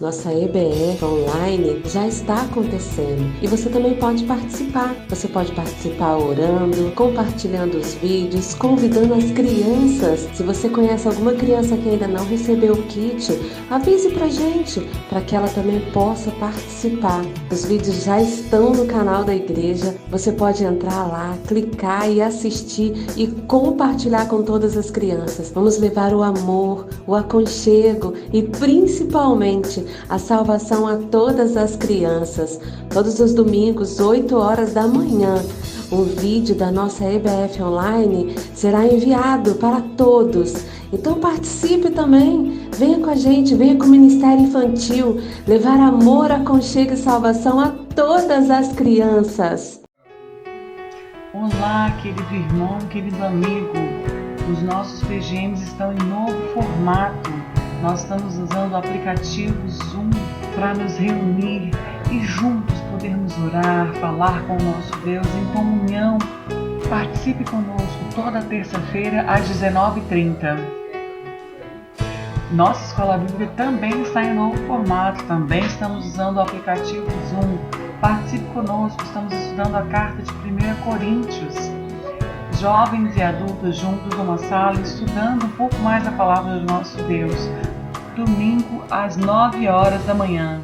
nossa EBF online já está acontecendo e você também pode participar. Você pode participar orando, compartilhando os vídeos, convidando as crianças. Se você conhece alguma criança que ainda não recebeu o kit, avise pra gente, para que ela também possa participar. Os vídeos já estão no canal da igreja. Você pode entrar lá, clicar e assistir e compartilhar com todas as crianças. Vamos levar o amor, o aconchego e principalmente a salvação a todas as crianças. Todos os domingos, 8 horas da manhã, o vídeo da nossa EBF Online será enviado para todos. Então participe também, venha com a gente, venha com o Ministério Infantil, levar amor, aconchego e salvação a todas as crianças. Olá, querido irmão, querido amigo. Os nossos PGMs estão em novo formato. Nós estamos usando o aplicativo Zoom para nos reunir e juntos podermos orar, falar com o nosso Deus em comunhão. Participe conosco toda terça-feira às 19h30. Nossa Escola Bíblica também está em novo formato, também estamos usando o aplicativo Zoom. Participe conosco, estamos estudando a carta de 1 Coríntios. Jovens e adultos juntos numa sala, estudando um pouco mais a palavra do nosso Deus. Domingo às 9 horas da manhã.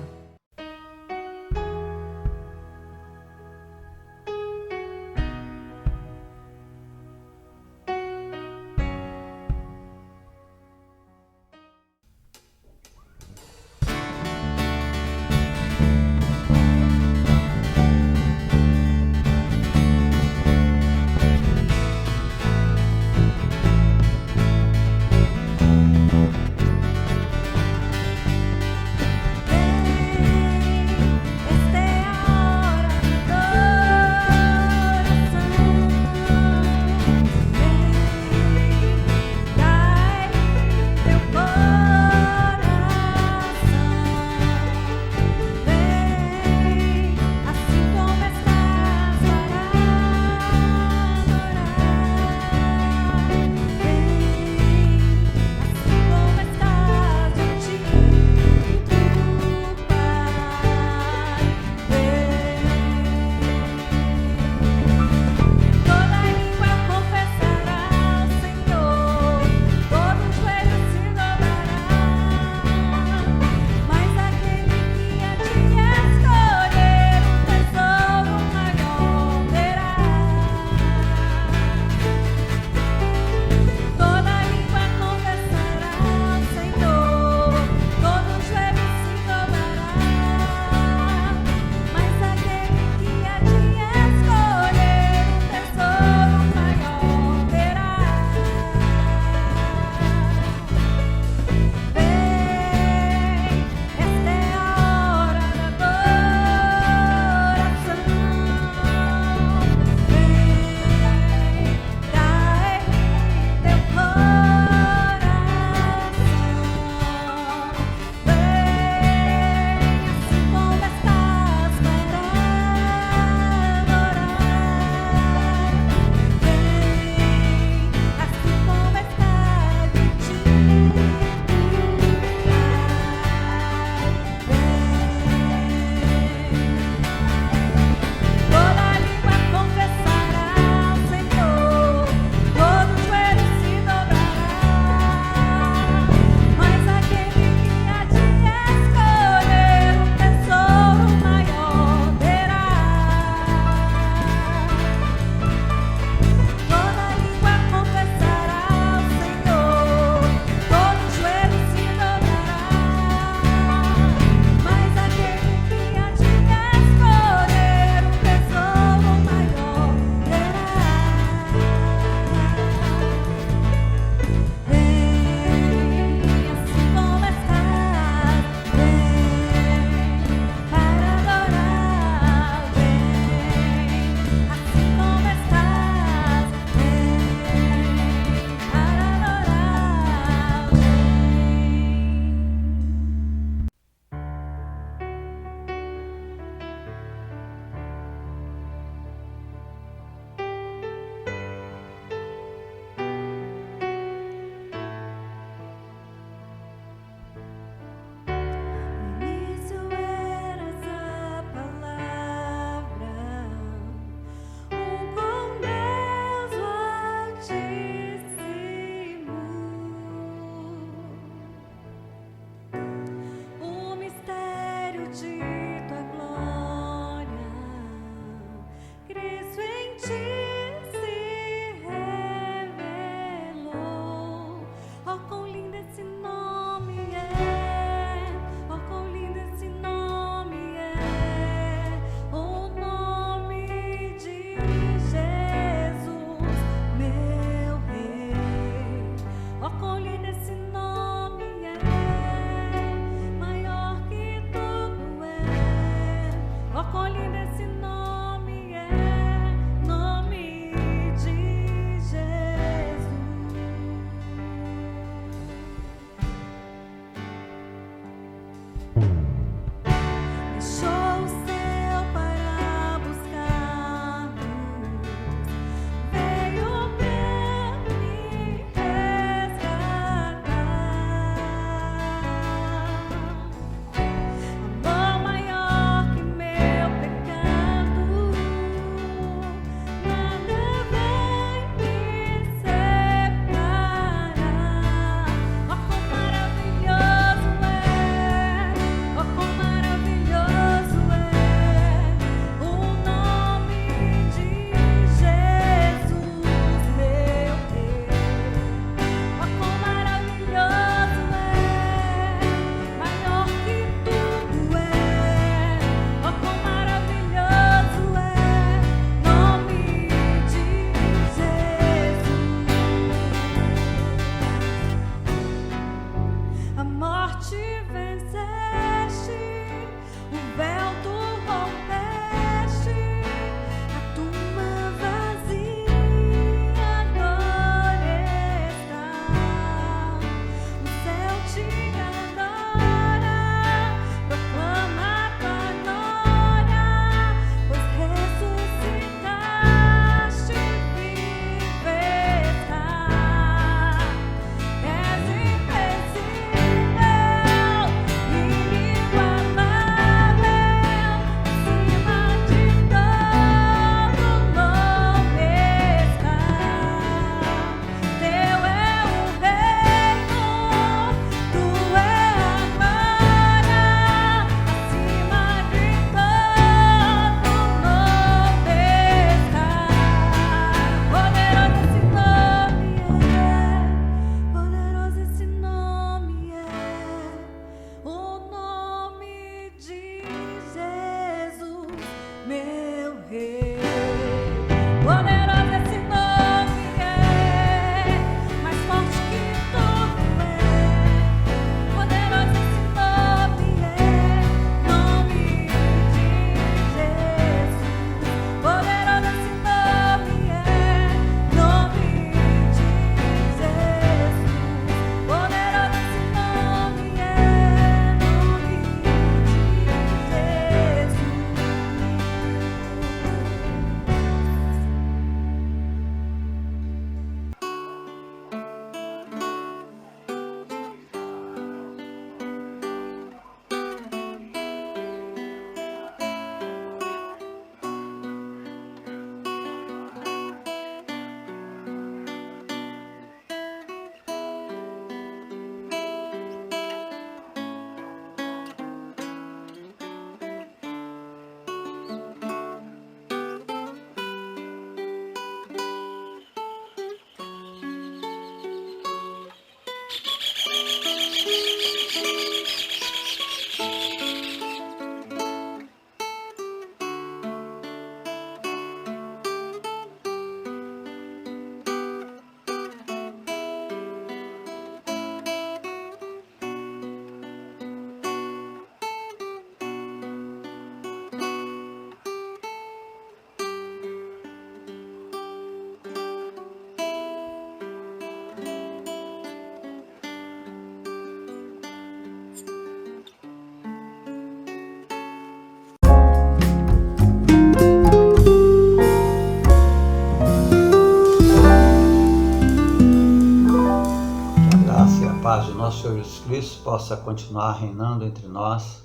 paz do nosso Senhor Jesus Cristo possa continuar reinando entre nós.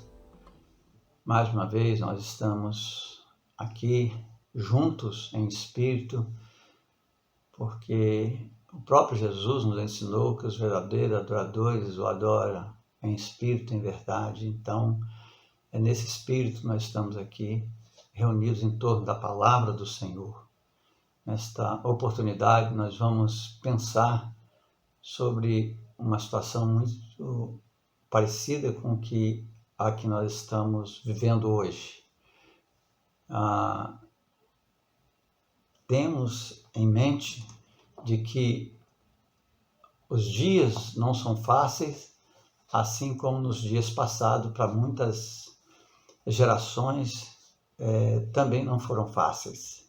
Mais uma vez nós estamos aqui juntos em espírito, porque o próprio Jesus nos ensinou que os verdadeiros adoradores o adoram em espírito e em verdade. Então, é nesse espírito que nós estamos aqui, reunidos em torno da palavra do Senhor. Nesta oportunidade, nós vamos pensar sobre uma situação muito parecida com a que nós estamos vivendo hoje. Temos em mente de que os dias não são fáceis, assim como nos dias passados, para muitas gerações, também não foram fáceis.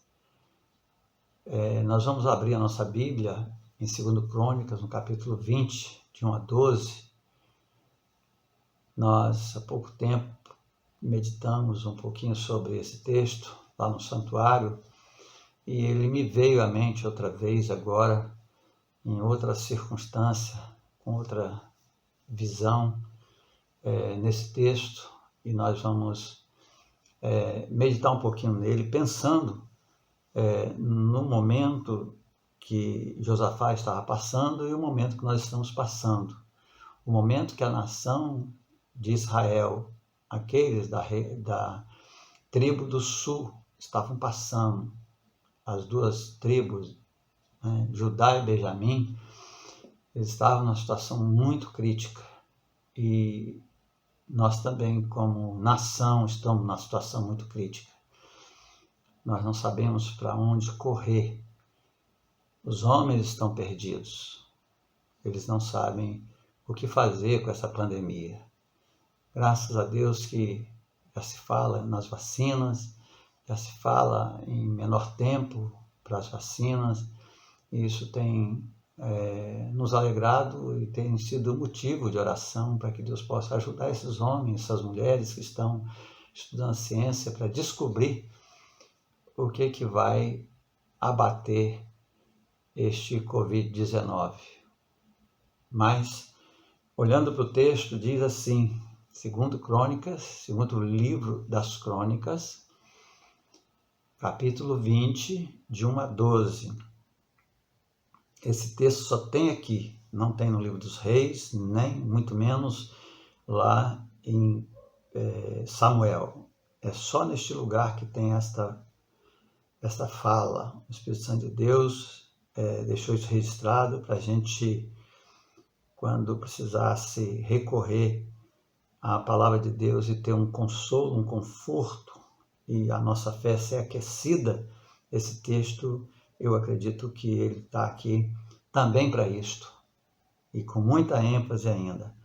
Nós vamos abrir a nossa Bíblia em 2 Crônicas, no capítulo 20, de 1 a 12. Nós, há pouco tempo, meditamos um pouquinho sobre esse texto lá no santuário, e ele me veio à mente outra vez agora, em outra circunstância, com outra visão nesse texto, e nós vamos meditar um pouquinho nele, pensando no momento que Josafá estava passando e o momento que nós estamos passando. O momento que a nação de Israel, aqueles da tribo do sul, estavam passando, as duas tribos, Judá e Benjamim, eles estavam numa situação muito crítica. E nós também, como nação, estamos numa situação muito crítica. Nós não sabemos para onde correr. Os homens estão perdidos. Eles não sabem o que fazer com essa pandemia. Graças a Deus que já se fala nas vacinas, já se fala em menor tempo para as vacinas, e isso tem nos alegrado e tem sido motivo de oração para que Deus possa ajudar esses homens, essas mulheres que estão estudando ciência para descobrir o que vai abater este Covid-19. Mas, olhando para o texto, diz assim, 2 Crônicas, segundo livro das Crônicas, capítulo 20, de 1 a 12. Esse texto só tem aqui, não tem no livro dos Reis, nem muito menos lá em Samuel. É só neste lugar que tem esta fala. O Espírito Santo de Deus deixou isso registrado para a gente, quando precisasse recorrer à palavra de Deus e ter um consolo, um conforto e a nossa fé ser aquecida, esse texto, eu acredito que ele está aqui também para isto, e com muita ênfase ainda.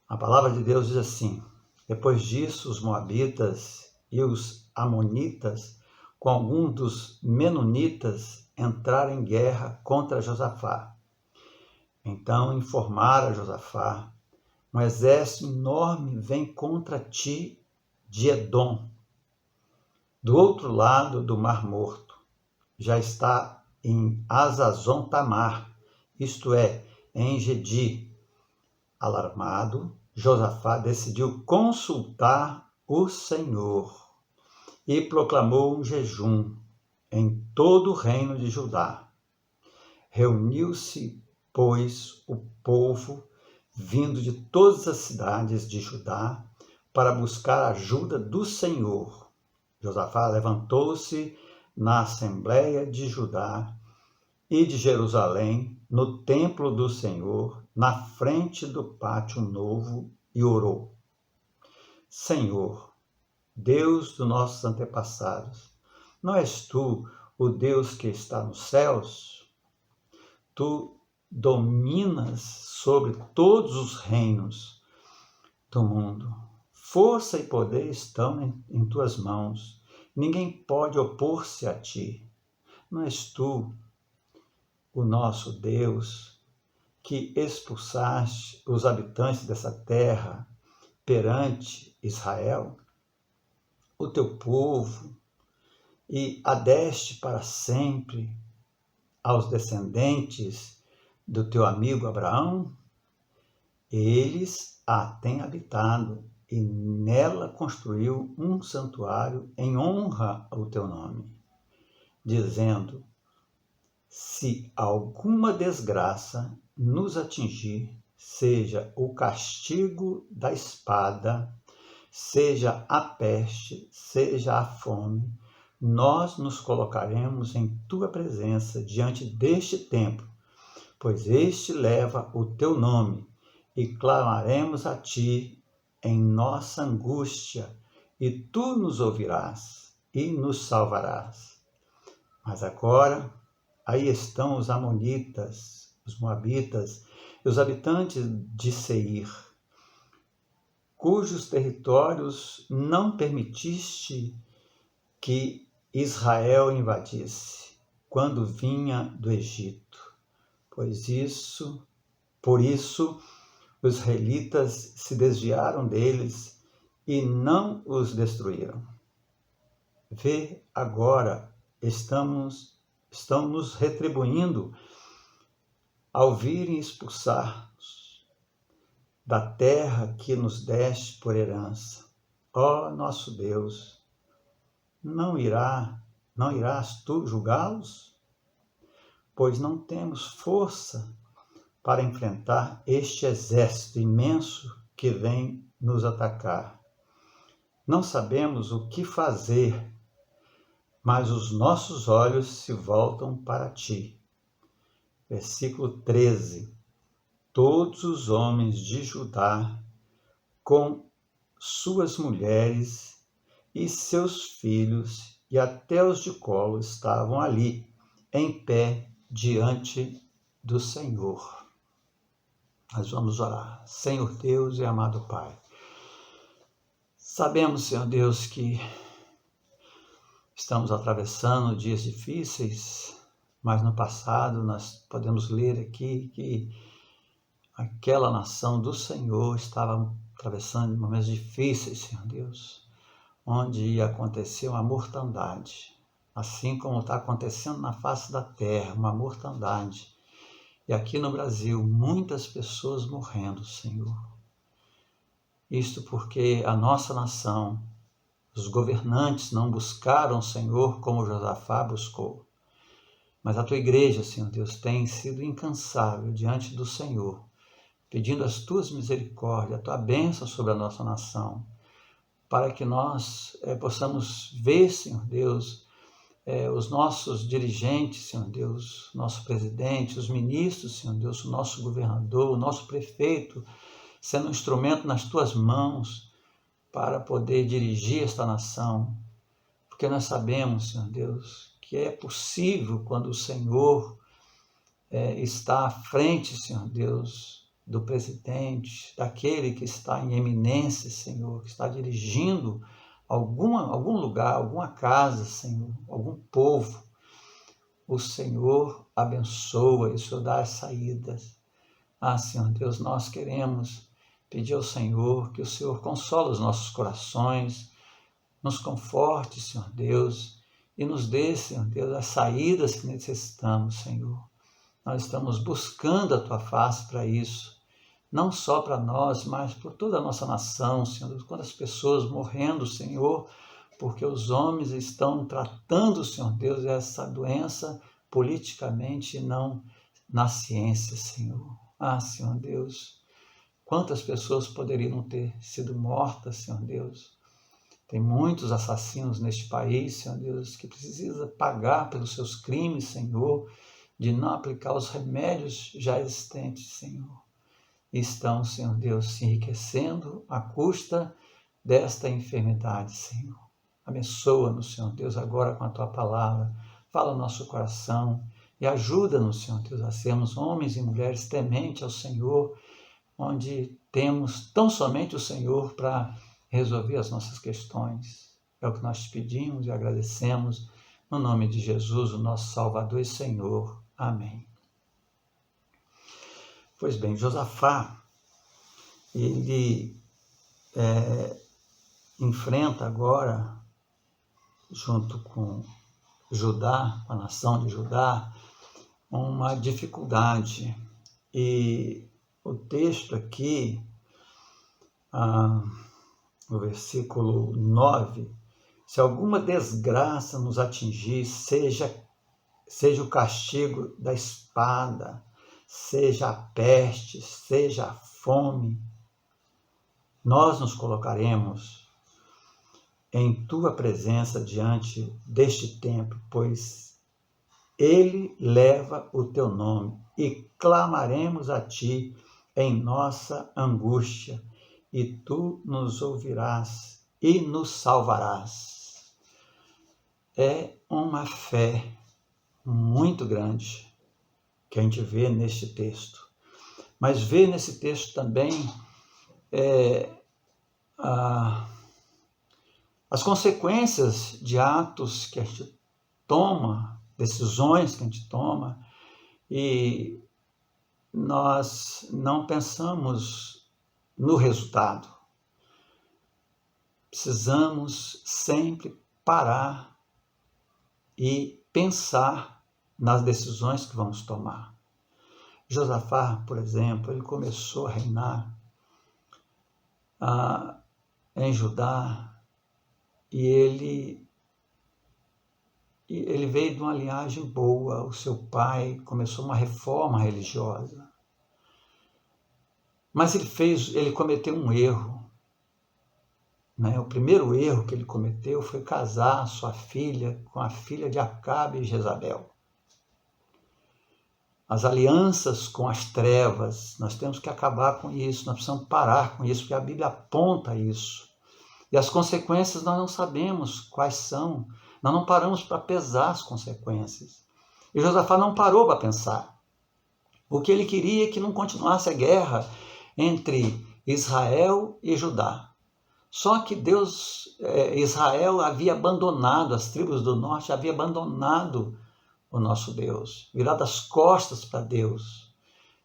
A palavra de Deus diz assim: depois disso, os moabitas e os amonitas, com alguns dos menonitas, entraram em guerra contra Josafá. Então informaram a Josafá: um exército enorme vem contra ti de Edom, do outro lado do Mar Morto. Já está em Hazazon Tamar, isto é, em Engedi. Alarmado, Josafá decidiu consultar o Senhor e proclamou um jejum em todo o reino de Judá. Reuniu-se, pois, o povo vindo de todas as cidades de Judá para buscar a ajuda do Senhor. Josafá levantou-se na Assembleia de Judá e de Jerusalém, no templo do Senhor, na frente do pátio novo, e orou: Senhor, Deus dos nossos antepassados, não és tu o Deus que está nos céus? Tu dominas sobre todos os reinos do mundo. Força e poder estão em tuas mãos. Ninguém pode opor-se a ti. Não és tu o nosso Deus que expulsaste os habitantes dessa terra perante Israel, o teu povo, e a deste para sempre aos descendentes do teu amigo Abraão? Eles a têm habitado e nela construiu um santuário em honra ao teu nome, dizendo: se alguma desgraça nos atingir, seja o castigo da espada, seja a peste, seja a fome, nós nos colocaremos em tua presença diante deste templo, pois este leva o teu nome, e clamaremos a ti em nossa angústia, e tu nos ouvirás e nos salvarás. Mas agora, aí estão os amonitas, os moabitas e os habitantes de Seir, cujos territórios não permitiste que Israel invadisse quando vinha do Egito. Por isso, os israelitas se desviaram deles e não os destruíram. Vê agora, estão nos retribuindo ao virem expulsar-nos da terra que nos deste por herança. Ó nosso Deus, não irás tu julgá-los? Pois não temos força para enfrentar este exército imenso que vem nos atacar. Não sabemos o que fazer, mas os nossos olhos se voltam para ti. Versículo 13. Todos os homens de Judá, com suas mulheres e seus filhos, e até os de colo, estavam ali, em pé, diante do Senhor. Nós vamos orar. Senhor Deus e amado Pai, sabemos, Senhor Deus, que estamos atravessando dias difíceis, mas no passado nós podemos ler aqui que aquela nação do Senhor estava atravessando momentos difíceis, Senhor Deus, onde aconteceu uma mortandade, assim como está acontecendo na face da terra, uma mortandade. E aqui no Brasil, muitas pessoas morrendo, Senhor. Isto porque a nossa nação, os governantes não buscaram o Senhor como Josafá buscou. Mas a tua igreja, Senhor Deus, tem sido incansável diante do Senhor, pedindo as tuas misericórdias, a tua bênção sobre a nossa nação, para que nós possamos ver, Senhor Deus, os nossos dirigentes, Senhor Deus, nosso presidente, os ministros, Senhor Deus, o nosso governador, o nosso prefeito, sendo um instrumento nas tuas mãos para poder dirigir esta nação porque nós sabemos, Senhor Deus, que é possível quando o Senhor está à frente, Senhor Deus, do presidente, daquele que está em eminência, Senhor, que está dirigindo algum lugar, alguma casa, Senhor, algum povo. O Senhor abençoa e o Senhor dá as saídas. Senhor Deus, nós queremos pedir ao Senhor que o Senhor console os nossos corações, nos conforte, Senhor Deus, e nos dê, Senhor Deus, as saídas que necessitamos, Senhor. Nós estamos buscando a Tua face para isso, não só para nós, mas por toda a nossa nação, Senhor Deus. Quantas pessoas morrendo, Senhor, porque os homens estão tratando, Senhor Deus, essa doença politicamente e não na ciência, Senhor. Senhor Deus, quantas pessoas poderiam ter sido mortas, Senhor Deus. Tem muitos assassinos neste país, Senhor Deus, que precisa pagar pelos seus crimes, Senhor, de não aplicar os remédios já existentes, Senhor. E estão, Senhor Deus, se enriquecendo à custa desta enfermidade, Senhor. Abençoa-nos, Senhor Deus, agora com a Tua palavra. Fala no nosso coração e ajuda-nos, Senhor Deus, a sermos homens e mulheres tementes ao Senhor, onde temos tão somente o Senhor para resolver as nossas questões. É o que nós te pedimos e agradecemos, no nome de Jesus, o nosso Salvador e Senhor. Amém. Pois bem, Josafá, ele enfrenta agora, junto com Judá, com a nação de Judá, uma dificuldade. E o texto aqui, no versículo 9, se alguma desgraça nos atingir, seja o castigo da espada, seja a peste, seja a fome, nós nos colocaremos em Tua presença diante deste templo, pois ele leva o Teu nome, e clamaremos a Ti em nossa angústia, e Tu nos ouvirás e nos salvarás. É uma fé muito grande que a gente vê neste texto. Mas vê nesse texto também as consequências de atos que a gente toma, decisões que a gente toma, e nós não pensamos no resultado. Precisamos sempre parar e pensar nas decisões que vamos tomar. Josafá, por exemplo, ele começou a reinar em Judá e ele veio de uma linhagem boa. O seu pai começou uma reforma religiosa. Mas ele cometeu um erro. O primeiro erro que ele cometeu foi casar sua filha com a filha de Acabe e Jezabel. As alianças com as trevas, nós temos que acabar com isso, nós precisamos parar com isso, porque a Bíblia aponta isso. E as consequências nós não sabemos quais são, nós não paramos para pesar as consequências. E Josafá não parou para pensar. O que ele queria é que não continuasse a guerra entre Israel e Judá. Só que Israel havia abandonado, as tribos do norte haviam abandonado o nosso Deus, virado as costas para Deus.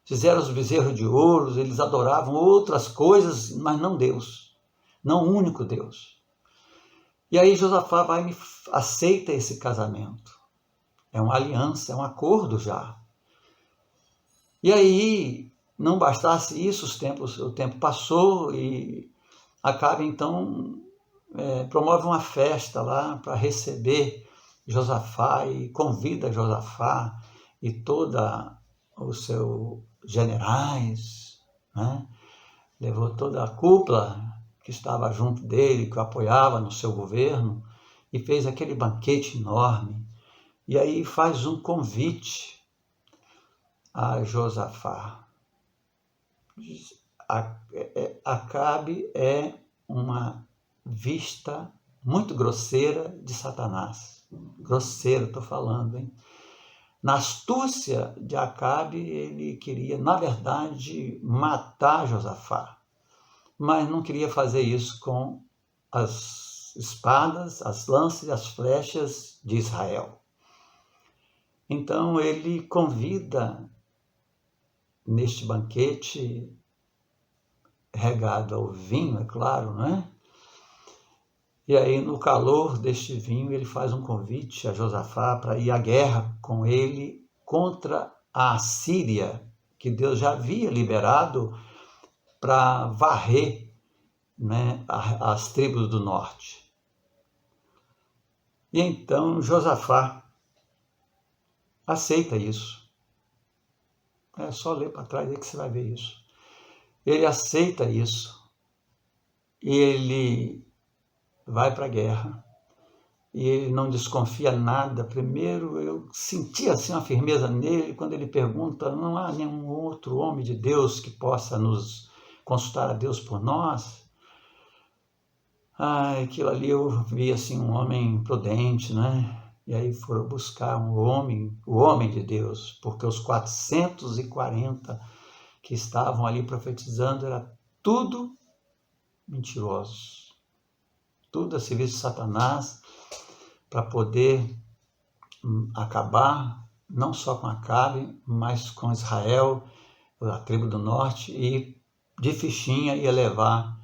Fizeram os bezerros de ouro, eles adoravam outras coisas, mas não Deus, não o único Deus. E aí Josafá aceita esse casamento. É uma aliança, é um acordo já. E aí, não bastasse isso, o tempo passou e Acabe então promove uma festa lá para receber Josafá e convida Josafá e toda os seus generais, levou toda a cúpula que estava junto dele, que o apoiava no seu governo, e fez aquele banquete enorme. E aí faz um convite a Josafá. Acabe é uma vista muito grosseira de Satanás. Grosseira, estou falando, hein? Na astúcia de Acabe, ele queria, na verdade, matar Josafá, mas não queria fazer isso com as espadas, as lanças e as flechas de Israel. Então ele convida, neste banquete, regado ao vinho, é claro, não é? E aí, no calor deste vinho, ele faz um convite a Josafá para ir à guerra com ele contra a Assíria, que Deus já havia liberado para varrer, né, as tribos do norte. E então Josafá aceita isso. É só ler para trás aí que você vai ver isso. Ele aceita isso. E ele vai para a guerra. E ele não desconfia nada. Primeiro, eu senti assim uma firmeza nele quando ele pergunta: não há nenhum outro homem de Deus que possa nos consultar a Deus por nós? Aquilo ali eu vi assim um homem prudente, né? E aí foram buscar o homem de Deus, porque os 440 que estavam ali profetizando era tudo mentirosos, tudo a serviço de Satanás, para poder acabar não só com Acabe, mas com Israel, a tribo do norte, e de fichinha ia levar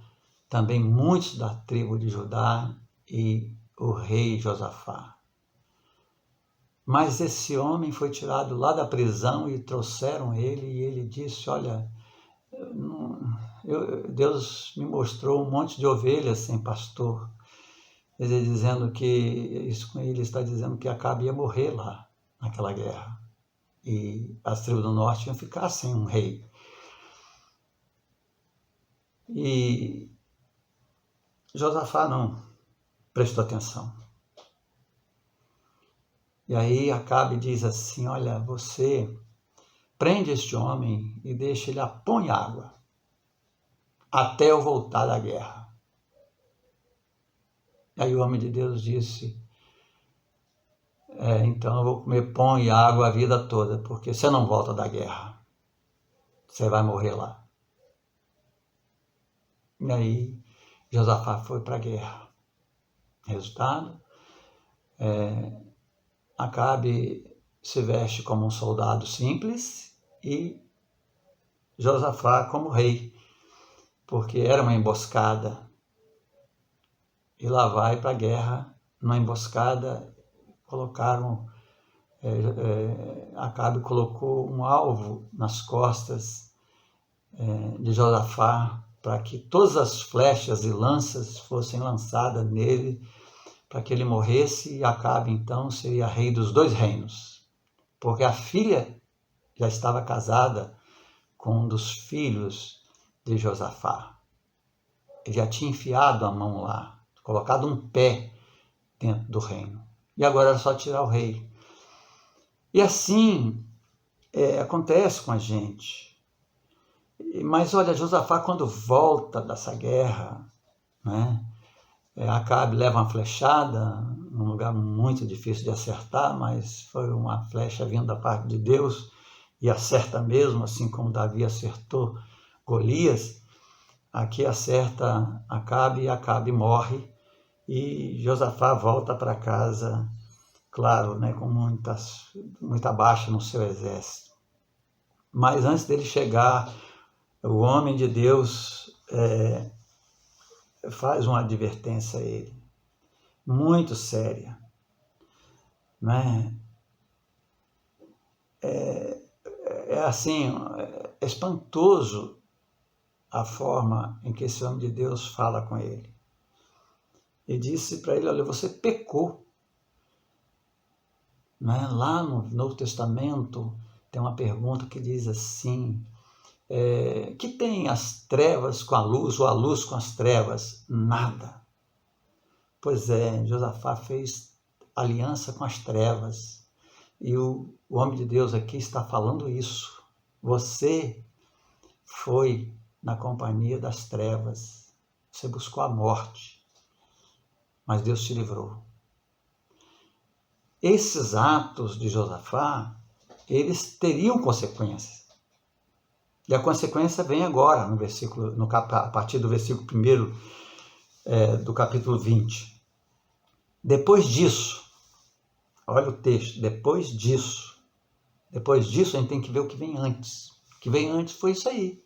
também muitos da tribo de Judá e o rei Josafá. Mas esse homem foi tirado lá da prisão e trouxeram ele, e ele disse: olha, Deus me mostrou um monte de ovelhas sem pastor. Ele dizendo que, isso ele está dizendo que Acabe ia morrer lá, naquela guerra. E as tribos do norte iam ficar sem um rei. E Josafá não prestou atenção. E aí Acabe diz assim: olha, você prende este homem e deixa ele põe água até eu voltar da guerra. E aí o homem de Deus disse: então eu vou comer pão e água a vida toda, porque você não volta da guerra. Você vai morrer lá. E aí Josafá foi para a guerra. Resultado, Acabe se veste como um soldado simples e Josafá como rei, porque era uma emboscada. E lá vai para a guerra, numa emboscada, Acabe colocou um alvo nas costas de Josafá, para que todas as flechas e lanças fossem lançadas nele, para que ele morresse, e Acabe então seria rei dos 2 reinos, porque a filha já estava casada com um dos filhos de Josafá. Ele já tinha enfiado a mão lá, colocado um pé dentro do reino. E agora era só tirar o rei. E assim acontece com a gente. Mas olha, Josafá, quando volta dessa guerra, né, Acabe leva uma flechada, num lugar muito difícil de acertar, mas foi uma flecha vindo da parte de Deus, e acerta mesmo, assim como Davi acertou Golias. Aqui acerta Acabe e Acabe morre, e Josafá volta para casa, claro, né, com muita baixa no seu exército. Mas antes dele chegar, o homem de Deus faz uma advertência a ele, muito séria, né? É espantoso a forma em que esse homem de Deus fala com ele. E disse para ele: olha, você pecou. Né? Lá no Novo Testamento tem uma pergunta que diz assim: que tem as trevas com a luz ou a luz com as trevas? Nada. Pois Josafá fez aliança com as trevas. E o homem de Deus aqui está falando isso. Você foi na companhia das trevas. Você buscou a morte. mas Deus te livrou. Esses atos de Josafá, eles teriam consequências. E a consequência vem agora, a partir do versículo 1 do capítulo 20. Depois disso, olha o texto, depois disso a gente tem que ver o que vem antes. O que vem antes foi isso aí.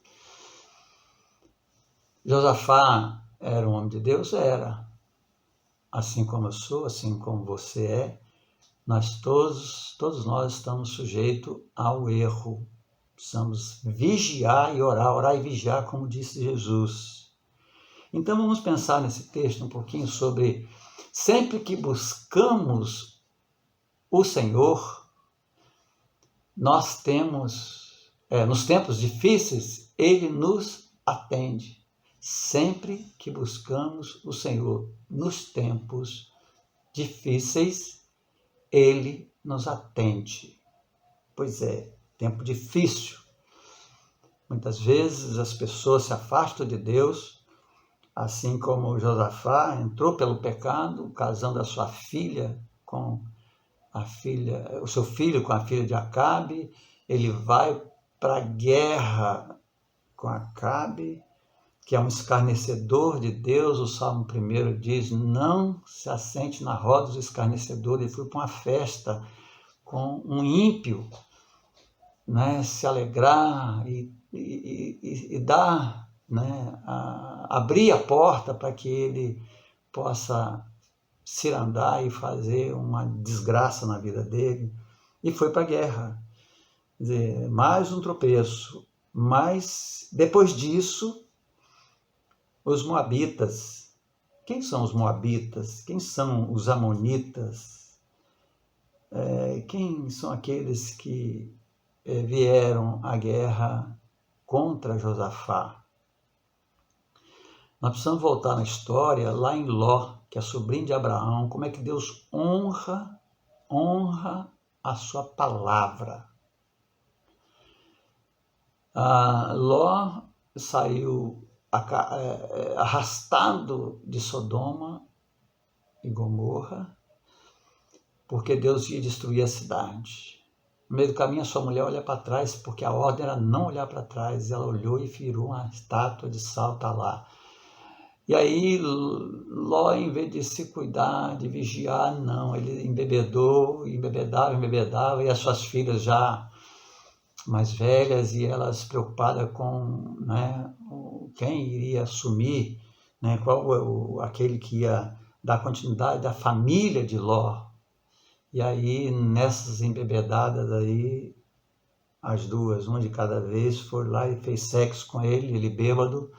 Josafá era um homem de Deus? Era. Assim como eu sou, assim como você é, todos nós estamos sujeitos ao erro. Precisamos vigiar e orar e vigiar, como disse Jesus. Então vamos pensar nesse texto um pouquinho sobre, sempre que buscamos o Senhor, nós temos, nos tempos difíceis, Ele nos atende. Sempre que buscamos o Senhor nos tempos difíceis, Ele nos atende. Pois é, tempo difícil. Muitas vezes as pessoas se afastam de Deus, assim como Josafá entrou pelo pecado, casando a sua filha com o seu filho com a filha de Acabe. Ele vai para a guerra com Acabe, que é um escarnecedor de Deus. O Salmo 1 diz: não se assente na roda dos escarnecedores. Ele foi para uma festa com um ímpio, né, se alegrar e dar, né, abrir a porta para que ele possa cirandar e fazer uma desgraça na vida dele. E foi para a guerra. Quer dizer, mais um tropeço. Mas depois disso, os moabitas. Quem são os moabitas? Quem são os amonitas? Quem são aqueles que vieram à guerra contra Josafá? Nós precisamos voltar na história, lá em Ló, que é sobrinho de Abraão, como é que Deus honra a sua palavra. Ló saiu arrastado de Sodoma e Gomorra, porque Deus ia destruir a cidade. No meio do caminho, a sua mulher olha para trás, porque a ordem era não olhar para trás. Ela olhou e virou uma estátua de sal, tá lá. E aí, Ló, em vez de se cuidar, de vigiar, não, ele embebedava, e as suas filhas já mais velhas, e elas preocupadas com, né, quem iria assumir, né, aquele que ia dar continuidade à família de Ló. E aí, nessas embebedadas aí, as duas, uma de cada vez, foi lá e fez sexo com ele bêbado,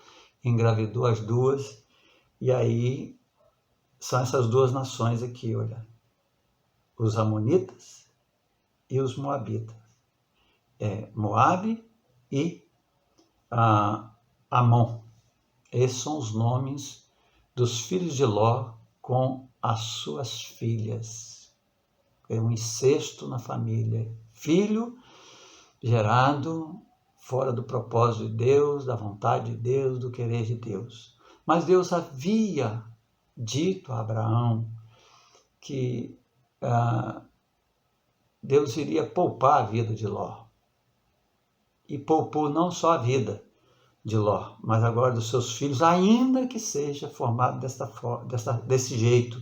engravidou as duas. E aí, são essas duas nações aqui, olha, os amonitas e os moabitas. Moabe e Amon. Esses são os nomes dos filhos de Ló com as suas filhas. É um incesto na família. Filho gerado fora do propósito de Deus, da vontade de Deus, do querer de Deus. Mas Deus havia dito a Abraão que Deus iria poupar a vida de Ló. E poupou não só a vida de Ló, mas agora dos seus filhos, ainda que seja formado desse jeito.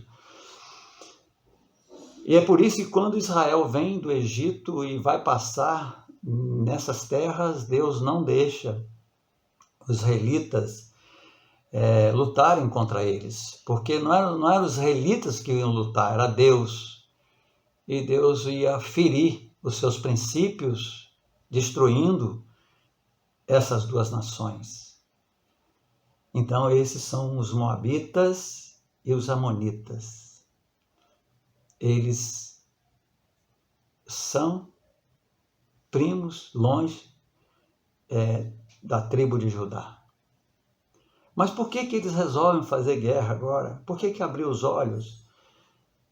E é por isso que quando Israel vem do Egito e vai passar nessas terras, Deus não deixa os israelitas lutarem contra eles, porque não eram os israelitas que iam lutar, era Deus. E Deus ia ferir os seus princípios, destruindo essas duas nações. Então, esses são os moabitas e os amonitas. Eles são primos, longe da tribo de Judá. Mas por que eles resolvem fazer guerra agora? Por que abriu os olhos?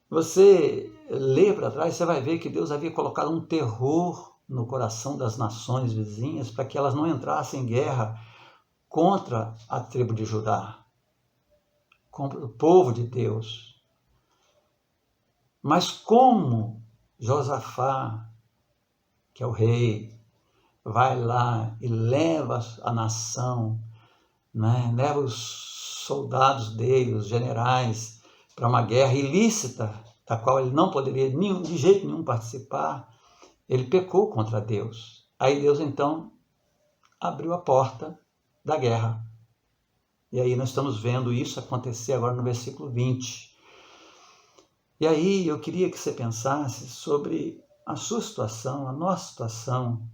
Você lê para trás, você vai ver que Deus havia colocado um terror no coração das nações vizinhas para que elas não entrassem em guerra contra a tribo de Judá, contra o povo de Deus. Mas como Josafá, que é o rei, vai lá e leva a nação, né? Leva os soldados dele, os generais, para uma guerra ilícita, da qual ele não poderia de jeito nenhum participar, ele pecou contra Deus. Aí Deus, então, abriu a porta da guerra. E aí nós estamos vendo isso acontecer agora no versículo 20. E aí eu queria que você pensasse sobre a sua situação, a nossa situação,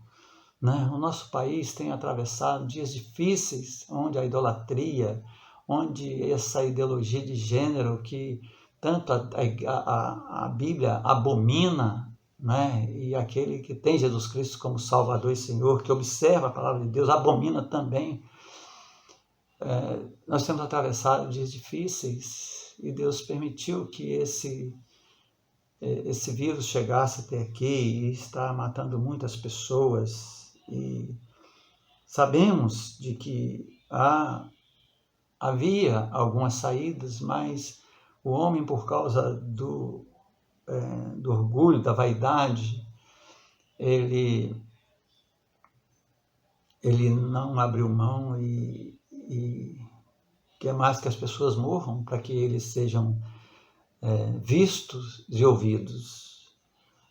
né? O nosso país tem atravessado dias difíceis, onde a idolatria, onde essa ideologia de gênero que tanto a Bíblia abomina, né? E aquele que tem Jesus Cristo como Salvador e Senhor, que observa a palavra de Deus, abomina também. Nós temos atravessado dias difíceis e Deus permitiu que esse vírus chegasse até aqui e está matando muitas pessoas. E sabemos de que havia algumas saídas, mas o homem, por causa do orgulho, da vaidade, ele não abriu mão e quer mais que as pessoas morram para que eles sejam vistos e ouvidos.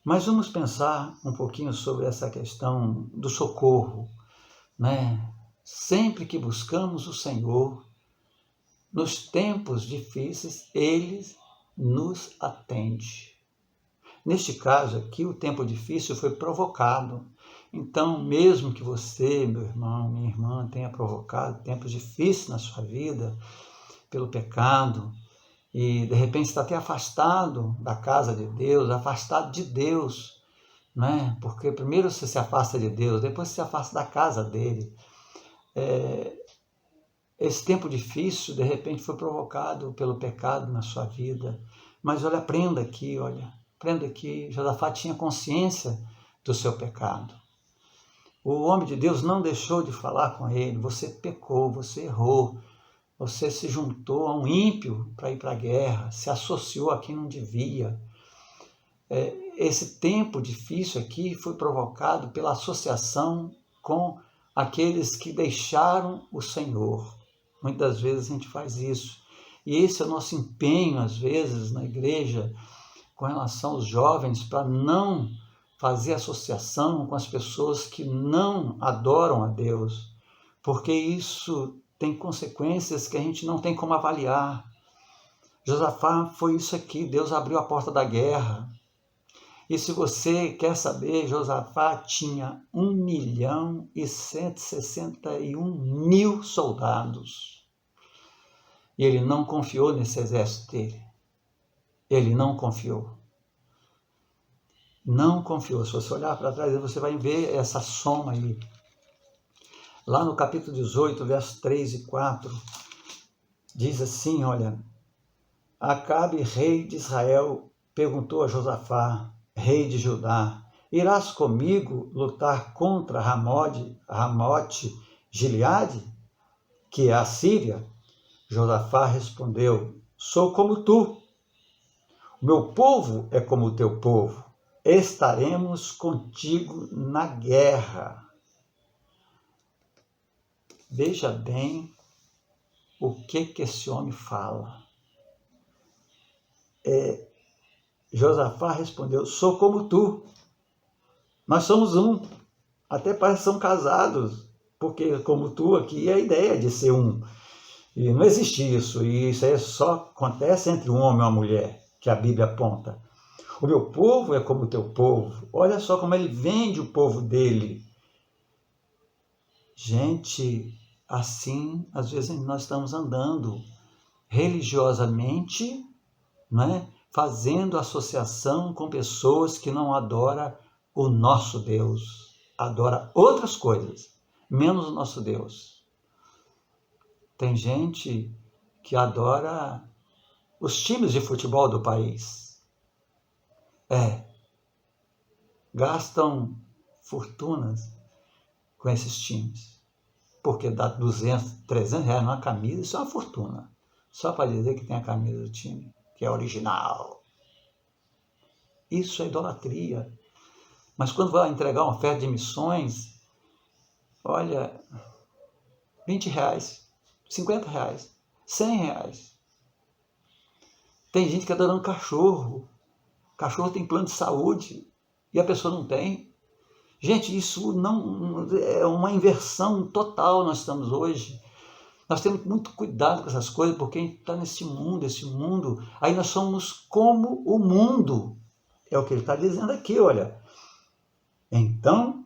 Mas vamos pensar um pouquinho sobre essa questão do socorro, né? Sempre que buscamos o Senhor, nos tempos difíceis, Ele nos atende. Neste caso aqui, o tempo difícil foi provocado. Então, mesmo que você, meu irmão, minha irmã, tenha provocado tempos difíceis na sua vida, pelo pecado, e de repente está até afastado da casa de Deus, afastado de Deus, né? Porque primeiro você se afasta de Deus, depois você se afasta da casa dele. Esse tempo difícil, de repente, foi provocado pelo pecado na sua vida. Mas olha, aprenda aqui, Josafá tinha consciência do seu pecado. O homem de Deus não deixou de falar com ele. Você pecou, você errou, você se juntou a um ímpio para ir para a guerra, se associou a quem não devia. Esse tempo difícil aqui foi provocado pela associação com aqueles que deixaram o Senhor. Muitas vezes a gente faz isso. E esse é o nosso empenho, às vezes, na igreja, com relação aos jovens, para não fazer associação com as pessoas que não adoram a Deus, porque isso tem consequências que a gente não tem como avaliar. Josafá foi isso aqui, Deus abriu a porta da guerra. E se você quer saber, Josafá tinha 1.161.000 soldados. E ele não confiou nesse exército dele. Ele não confiou. Não confiou. Se você olhar para trás, você vai ver essa soma aí. Lá no capítulo 18, versos 3 e 4, diz assim, olha, Acabe, rei de Israel, perguntou a Josafá, rei de Judá, irás comigo lutar contra Ramote Gileade, que é a Síria? Josafá respondeu, sou como tu, o meu povo é como o teu povo, estaremos contigo na guerra. Veja bem o que esse homem fala. Josafá respondeu, sou como tu, nós somos um, até parece que são casados, porque como tu aqui é a ideia de ser um, e não existe isso, e isso aí só acontece entre um homem e uma mulher, que a Bíblia aponta. O meu povo é como o teu povo, olha só como ele vende o povo dele. Gente, assim, às vezes nós estamos andando religiosamente, né? Fazendo associação com pessoas que não adoram o nosso Deus, adoram outras coisas, menos o nosso Deus. Tem gente que adora os times de futebol do país. Gastam fortunas com esses times, porque dá 200, 300 reais numa camisa, isso é uma fortuna, só para dizer que tem a camisa do time, que é original. Isso é idolatria. Mas quando vai entregar uma oferta de missões, olha, R$20, R$50, R$100. Tem gente que está dando cachorro. Cachorro tem plano de saúde e a pessoa não tem. Gente, isso não é uma inversão total. Nós estamos hoje. Nós temos muito cuidado com essas coisas, porque a gente está nesse mundo, aí nós somos como o mundo. É o que ele está dizendo aqui, olha. Então,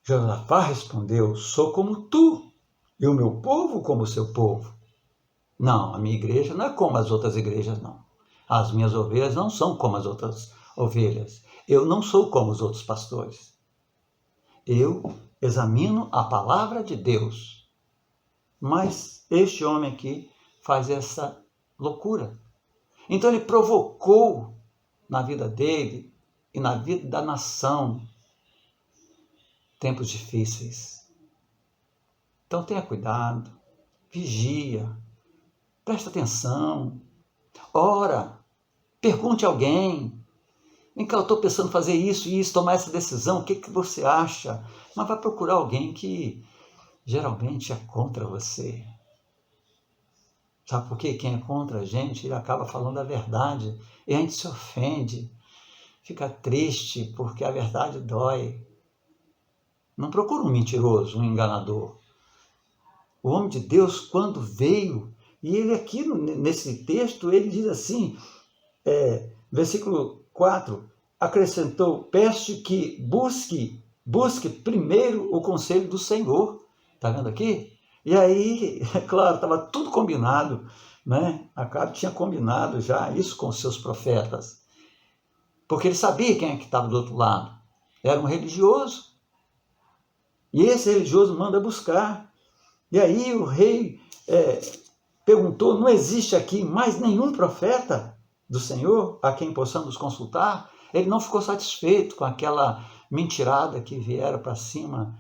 Josafá respondeu, sou como tu, e o meu povo como o seu povo. Não, a minha igreja não é como as outras igrejas, não. As minhas ovelhas não são como as outras ovelhas. Eu não sou como os outros pastores. Eu examino a palavra de Deus. Mas este homem aqui faz essa loucura. Então ele provocou na vida dele e na vida da nação tempos difíceis. Então tenha cuidado, vigia, presta atenção, ora, pergunte a alguém. Vem cá, eu estou pensando em fazer isso e isso, tomar essa decisão, o que você acha? Mas vai procurar alguém que geralmente é contra você. Sabe por quê? Quem é contra a gente, ele acaba falando a verdade e a gente se ofende, fica triste porque a verdade dói. Não procura um mentiroso, um enganador. O homem de Deus, quando veio, e ele aqui nesse texto, ele diz assim, versículo 4, acrescentou, peço que busque primeiro o conselho do Senhor. Está vendo aqui? E aí, é claro, estava tudo combinado, né? Acabe tinha combinado já isso com os seus profetas, porque ele sabia quem é que estava do outro lado. Era um religioso. E esse religioso manda buscar. E aí o rei perguntou, não existe aqui mais nenhum profeta do Senhor a quem possamos consultar? Ele não ficou satisfeito com aquela mentirada que vieram para cima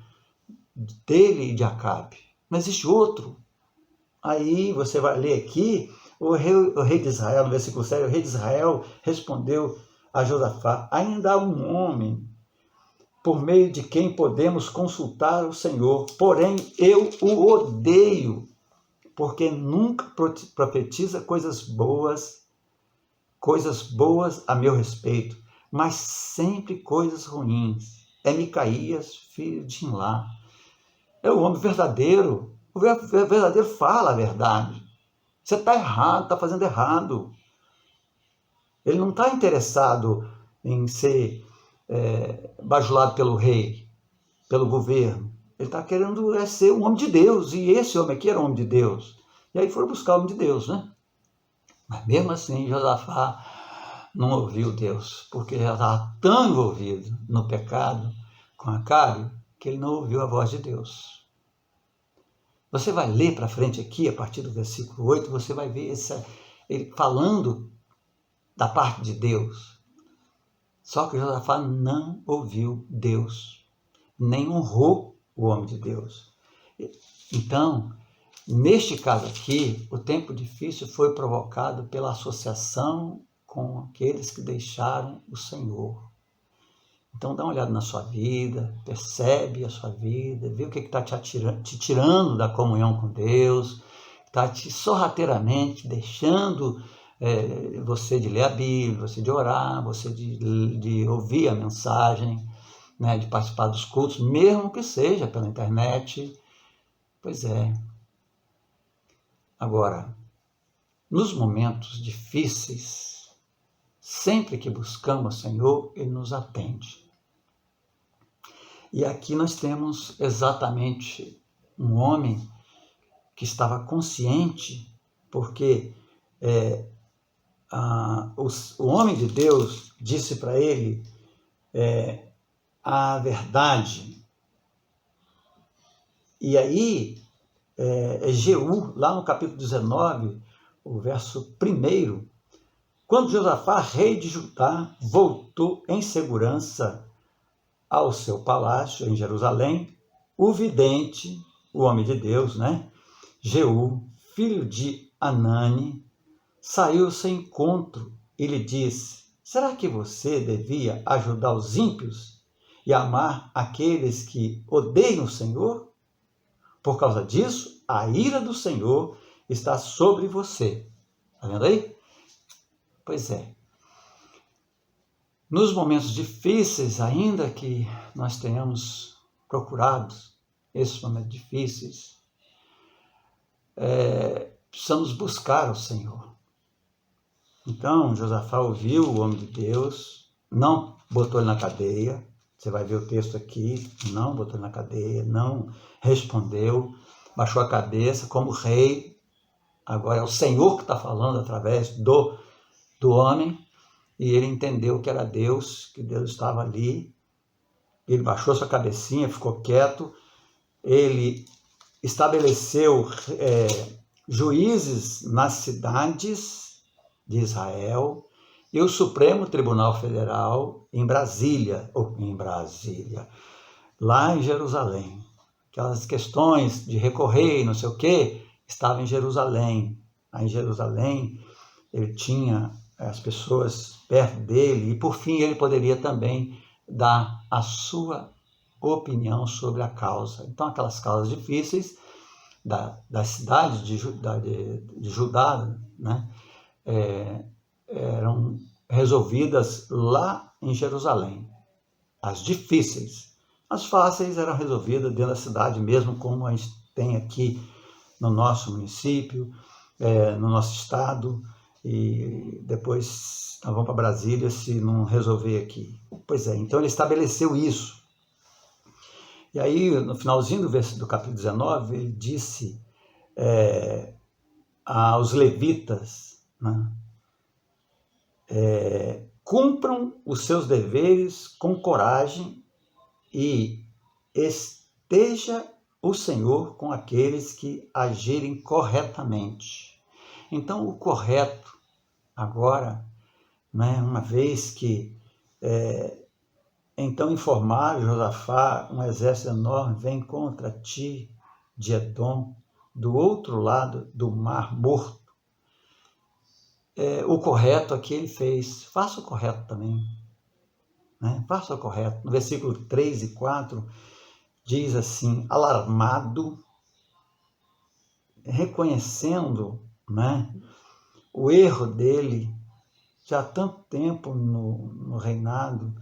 dele e de Acabe. Não existe outro. Aí você vai ler aqui, o rei de Israel, no versículo 7, o rei de Israel respondeu a Josafá, ainda há um homem por meio de quem podemos consultar o Senhor, porém eu o odeio, porque nunca profetiza coisas boas a meu respeito, mas sempre coisas ruins. É Micaías, filho de Imlá. É o homem verdadeiro. O verdadeiro fala a verdade. Você está errado, está fazendo errado. Ele não está interessado em ser bajulado pelo rei, pelo governo. Ele está querendo ser um homem de Deus. E esse homem aqui era um homem de Deus. E aí foram buscar o homem de Deus, né? Mas mesmo assim, Josafá não ouviu Deus, porque já estava tão envolvido no pecado com Acabe, que ele não ouviu a voz de Deus. Você vai ler para frente aqui, a partir do versículo 8, você vai ver ele falando da parte de Deus. Só que Josafá não ouviu Deus, nem honrou o homem de Deus. Então, neste caso aqui, o tempo difícil foi provocado pela associação com aqueles que deixaram o Senhor. Então dá uma olhada na sua vida, percebe a sua vida, vê o que está te tirando da comunhão com Deus, está te sorrateiramente deixando você de ler a Bíblia, você de orar, você de ouvir a mensagem, né, de participar dos cultos, mesmo que seja pela internet. Pois é. Agora, nos momentos difíceis, sempre que buscamos o Senhor, Ele nos atende. E aqui nós temos exatamente um homem que estava consciente, porque o homem de Deus disse para ele a verdade. E aí, Jeú, lá no capítulo 19, o verso 1, quando Josafá, rei de Judá, voltou em segurança ao seu palácio em Jerusalém, o vidente, o homem de Deus, né, Jeú, filho de Anani, saiu ao seu encontro e lhe disse, será que você devia ajudar os ímpios e amar aqueles que odeiam o Senhor? Por causa disso, a ira do Senhor está sobre você. Está vendo aí? Pois é. Nos momentos difíceis, ainda que nós tenhamos procurado esses momentos difíceis, precisamos buscar o Senhor. Então, Josafá ouviu o homem de Deus, não botou ele na cadeia, você vai ver o texto aqui, não botou ele na cadeia, não respondeu, baixou a cabeça como rei. Agora é o Senhor que está falando através do homem, e ele entendeu que era Deus, que Deus estava ali. Ele baixou sua cabecinha, ficou quieto, ele estabeleceu juízes nas cidades de Israel e o Supremo Tribunal Federal em Brasília, lá em Jerusalém. Aquelas questões de recorrer e não sei o quê, estavam em Jerusalém. Aí em Jerusalém ele tinha as pessoas perto dele e, por fim, ele poderia também dar a sua opinião sobre a causa. Então, aquelas causas difíceis das cidades de Judá, né, eram resolvidas lá em Jerusalém. As difíceis. As fáceis eram resolvidas dentro da cidade mesmo, como a gente tem aqui no nosso município, no nosso estado, e depois nós vamos para Brasília se não resolver aqui. Pois é, então ele estabeleceu isso. E aí, no finalzinho do capítulo 19, ele disse aos levitas, né, cumpram os seus deveres com coragem e esteja o Senhor com aqueles que agirem corretamente. Então, o correto, agora, né, uma vez que então informaram Josafá, um exército enorme vem contra ti de Edom, do outro lado do Mar Morto. O correto aqui ele fez, faça o correto também. Né? Faça o correto. No versículo 3 e 4, diz assim, alarmado, reconhecendo, né, o erro dele, já há tanto tempo no reinado,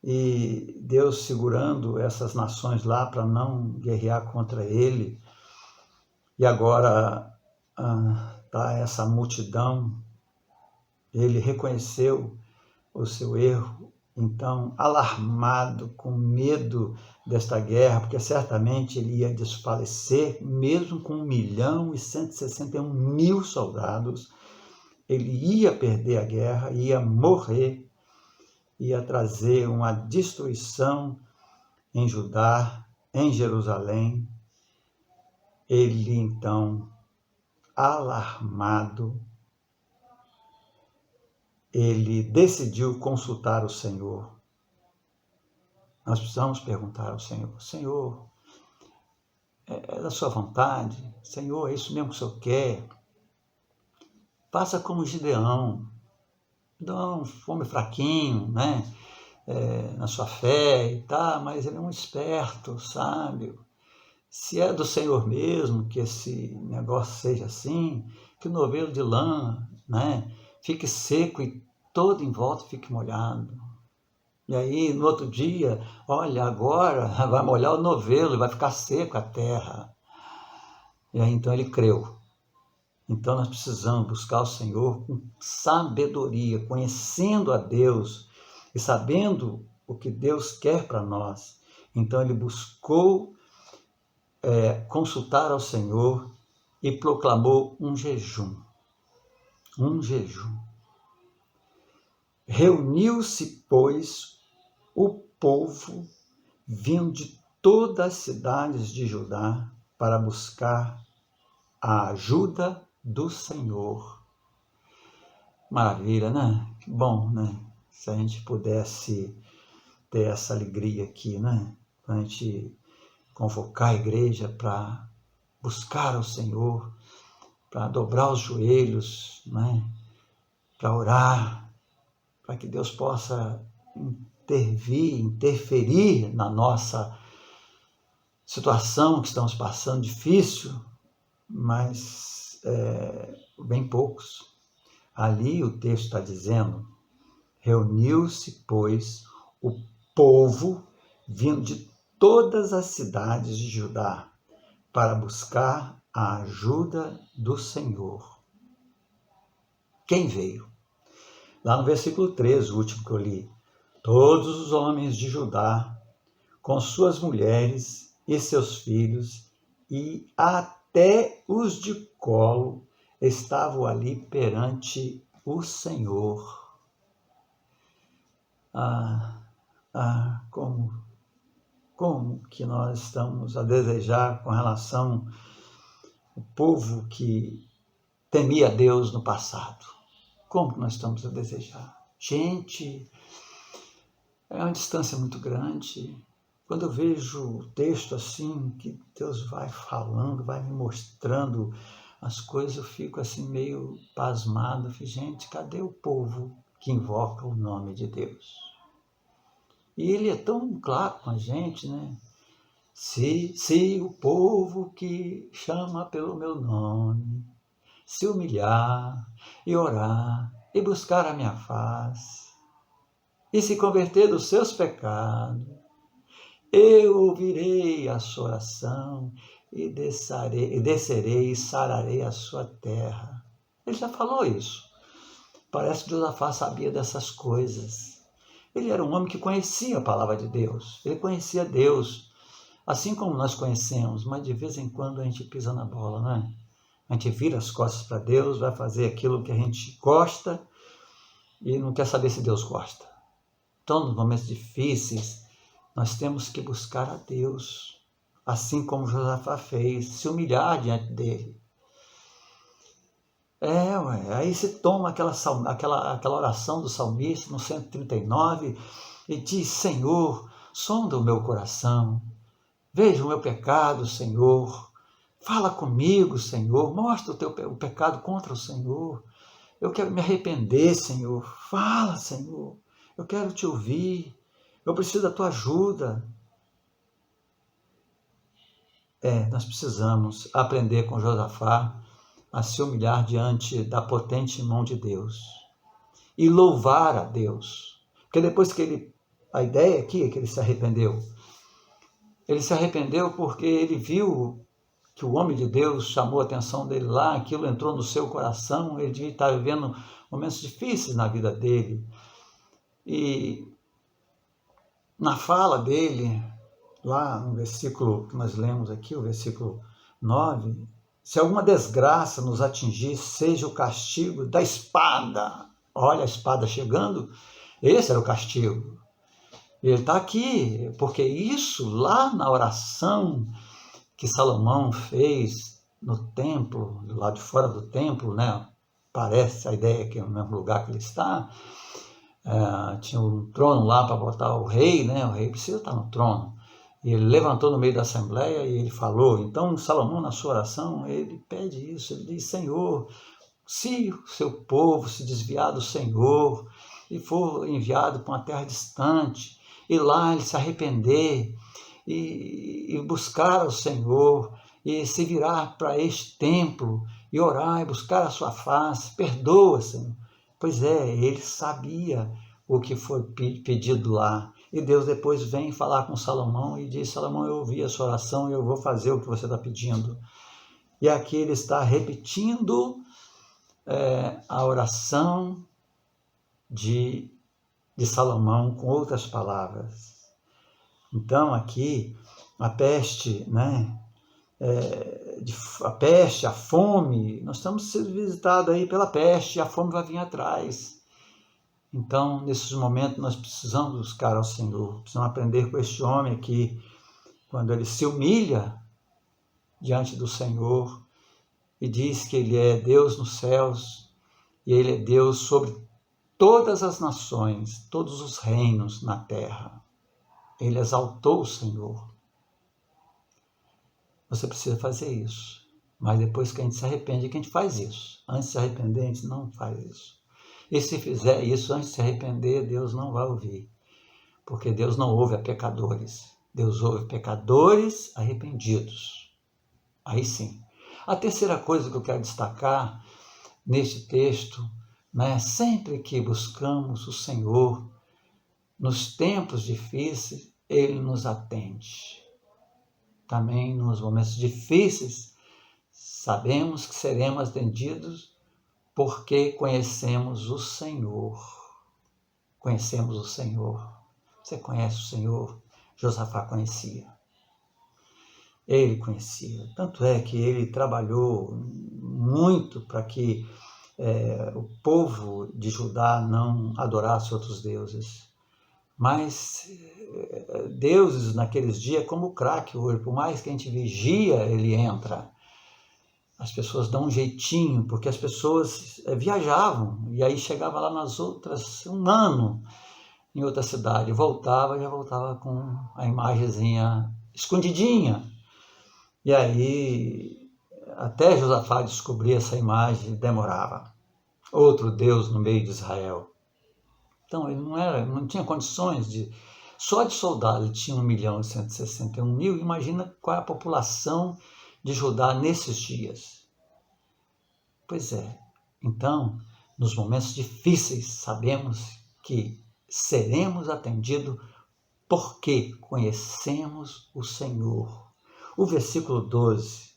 e Deus segurando essas nações lá para não guerrear contra ele, e agora está essa multidão, ele reconheceu o seu erro, então alarmado, com medo desta guerra, porque certamente ele ia desfalecer, mesmo com 1.161.000 soldados, ele ia perder a guerra, ia morrer, ia trazer uma destruição em Judá, em Jerusalém. Ele, então, alarmado, ele decidiu consultar o Senhor. Nós precisamos perguntar ao Senhor, Senhor, é da sua vontade? Senhor, é isso mesmo que o Senhor quer? Faça como Gideão. Gideão, homem fraquinho, né? Na sua fé e tal, mas ele é um esperto, sábio. Se é do Senhor mesmo que esse negócio seja assim, que o novelo de lã, né, fique seco e todo em volta fique molhado. E aí, no outro dia, olha, agora vai molhar o novelo e vai ficar seco a terra. E aí, então, ele creu. Então, nós precisamos buscar o Senhor com sabedoria, conhecendo a Deus e sabendo o que Deus quer para nós. Então, ele buscou consultar ao Senhor e proclamou um jejum. Um jejum. Reuniu-se, pois, o povo vindo de todas as cidades de Judá para buscar a ajuda do Senhor. Maravilha, né? Que bom, né? Se a gente pudesse ter essa alegria aqui, né? A gente convocar a igreja para buscar o Senhor, para dobrar os joelhos, né? Para orar, para que Deus possa interferir na nossa situação que estamos passando, difícil, mas bem poucos. Ali o texto está dizendo: reuniu-se, pois, o povo vindo de todas as cidades de Judá para buscar a ajuda do Senhor. Quem veio? Lá no versículo 13, o último que eu li: todos os homens de Judá, com suas mulheres e seus filhos, e até os de colo, estavam ali perante o Senhor. Como que nós estamos a desejar com relação ao povo que temia Deus no passado? Como que nós estamos a desejar? Gente, é uma distância muito grande. Quando eu vejo o texto assim, que Deus vai falando, vai me mostrando as coisas, eu fico assim meio pasmado. Gente, cadê o povo que invoca o nome de Deus? E ele é tão claro com a gente, né? Se o povo que chama pelo meu nome se humilhar e orar e buscar a minha face e se converter dos seus pecados, eu ouvirei a sua oração e descerei e sararei a sua terra. Ele já falou isso. Parece que Josafá sabia dessas coisas. Ele era um homem que conhecia a palavra de Deus. Ele conhecia Deus, assim como nós conhecemos, mas de vez em quando a gente pisa na bola, né? A gente vira as costas para Deus, vai fazer aquilo que a gente gosta e não quer saber se Deus gosta. Então, nos momentos difíceis, nós temos que buscar a Deus, assim como Josafá fez, se humilhar diante dele. Aí se toma aquela oração do salmista no 139 e diz: Senhor, sonda o meu coração, veja o meu pecado, Senhor, fala comigo, Senhor, mostra o pecado contra o Senhor, eu quero me arrepender, Senhor, fala, Senhor, eu quero te ouvir, eu preciso da tua ajuda. Nós precisamos aprender com Josafá a se humilhar diante da potente mão de Deus e louvar a Deus. Porque depois que a ideia aqui é que ele se arrependeu. Ele se arrependeu porque ele viu que o homem de Deus chamou a atenção dele lá, aquilo entrou no seu coração, ele devia estar vivendo momentos difíceis na vida dele. E na fala dele, lá no versículo que nós lemos aqui, o versículo 9, se alguma desgraça nos atingir, seja o castigo da espada. Olha a espada chegando, esse era o castigo. E ele está aqui, porque isso lá na oração que Salomão fez no templo, do lado de fora do templo, né? Parece a ideia que é o mesmo lugar que ele está. Tinha um trono lá para botar o rei, né? O rei precisa estar no trono. E ele levantou no meio da assembleia e ele falou. Então, Salomão, na sua oração, ele pede isso. Ele diz: Senhor, se o seu povo se desviar do Senhor e for enviado para uma terra distante, e lá ele se arrepender e buscar o Senhor, e se virar para este templo e orar e buscar a sua face, perdoa, Senhor. Pois ele sabia o que foi pedido lá. E Deus depois vem falar com Salomão e diz: Salomão, eu ouvi a sua oração e eu vou fazer o que você está pedindo. E aqui ele está repetindo a oração de Salomão com outras palavras. Então aqui a peste, né? A peste, a fome, nós estamos sendo visitados aí pela peste e a fome vai vir atrás. Então, nesses momentos, nós precisamos buscar ao Senhor, precisamos aprender com este homem aqui, quando ele se humilha diante do Senhor e diz que ele é Deus nos céus e ele é Deus sobre todas as nações, todos os reinos na terra. Ele exaltou o Senhor. Você precisa fazer isso, mas depois que a gente se arrepende, que a gente faz isso. Antes de se arrepender, a gente não faz isso. E se fizer isso antes de se arrepender, Deus não vai ouvir. Porque Deus não ouve a pecadores. Deus ouve pecadores arrependidos. Aí sim. A terceira coisa que eu quero destacar neste texto, né, sempre que buscamos o Senhor, nos tempos difíceis, Ele nos atende. Também nos momentos difíceis, sabemos que seremos atendidos porque conhecemos o Senhor. Conhecemos o Senhor. Você conhece o Senhor? Josafá conhecia. Ele conhecia. Tanto é que ele trabalhou muito para que o povo de Judá não adorasse outros deuses. Mas deuses naqueles dias, como o crack hoje, por mais que a gente vigia, ele entra. As pessoas dão um jeitinho, porque as pessoas viajavam, e aí chegava lá nas outras, um ano em outra cidade, já voltava com a imagenzinha escondidinha. E aí, até Josafá descobrir essa imagem, demorava. Outro Deus no meio de Israel. Então, ele não tinha condições de... Só de soldado ele tinha 1.161.000. Imagina qual é a população de Judá nesses dias. Pois é. Então, nos momentos difíceis, sabemos que seremos atendidos porque conhecemos o Senhor. O versículo 12.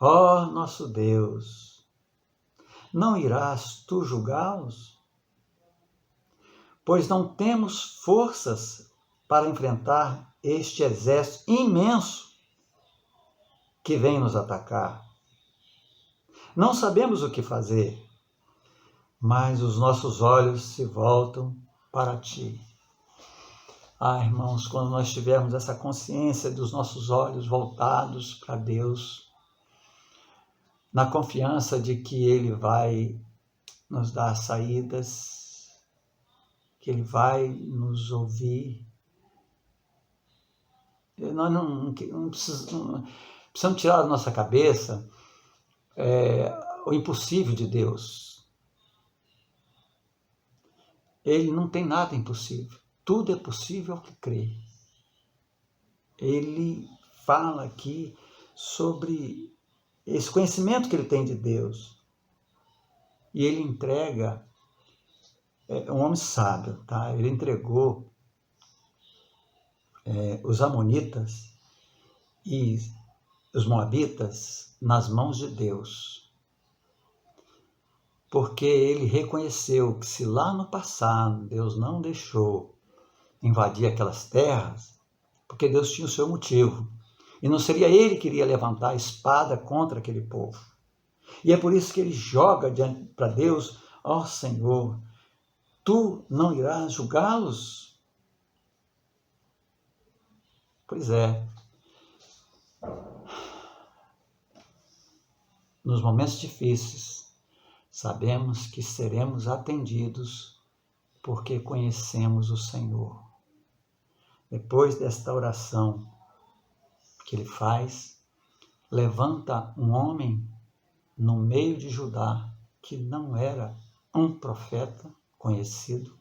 Ó nosso Deus, não irás tu julgá-los? Pois não temos forças para enfrentar este exército imenso que vem nos atacar. Não sabemos o que fazer, mas os nossos olhos se voltam para ti. Ah, irmãos, quando nós tivermos essa consciência dos nossos olhos voltados para Deus, na confiança de que Ele vai nos dar saídas, que Ele vai nos ouvir. Nós não precisamos tirar da nossa cabeça o impossível de Deus. Ele não tem nada impossível. Tudo é possível ao que crê. Ele fala aqui sobre esse conhecimento que ele tem de Deus. E ele entrega um homem sábio, tá? Ele entregou os amonitas e os moabitas nas mãos de Deus. Porque ele reconheceu que se lá no passado Deus não deixou invadir aquelas terras, porque Deus tinha o seu motivo. E não seria ele que iria levantar a espada contra aquele povo. E é por isso que ele joga diante para Deus: ó Senhor, tu não irás julgá-los? Pois é. Nos momentos difíceis, sabemos que seremos atendidos porque conhecemos o Senhor. Depois desta oração que ele faz, levanta um homem no meio de Judá que não era um profeta conhecido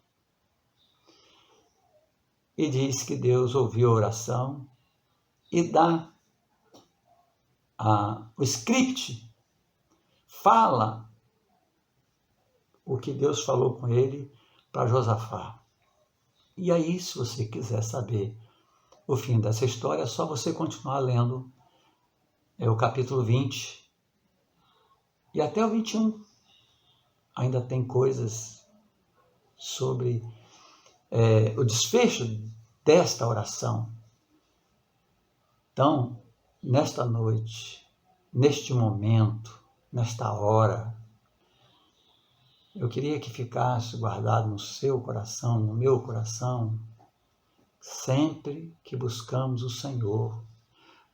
e diz que Deus ouviu a oração e dá o script, fala o que Deus falou com ele para Josafá. E aí, se você quiser saber o fim dessa história, é só você continuar lendo o capítulo 20 e até o 21. Ainda tem coisas sobre o desfecho desta oração. Então, nesta noite, neste momento, nesta hora, eu queria que ficasse guardado no seu coração, no meu coração, sempre que buscamos o Senhor,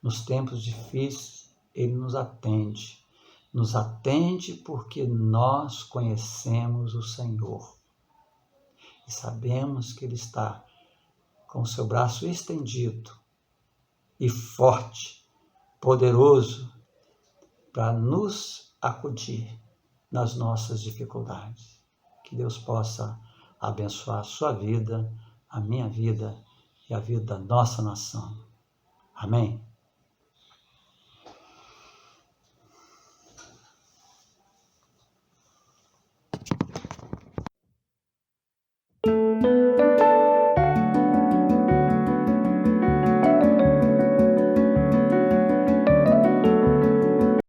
nos tempos difíceis, Ele nos atende. Nos atende porque nós conhecemos o Senhor. E sabemos que Ele está com o seu braço estendido e forte, poderoso, para nos acudir nas nossas dificuldades. Que que Deus possa abençoar a sua vida, a minha vida e a vida da nossa nação. Amém?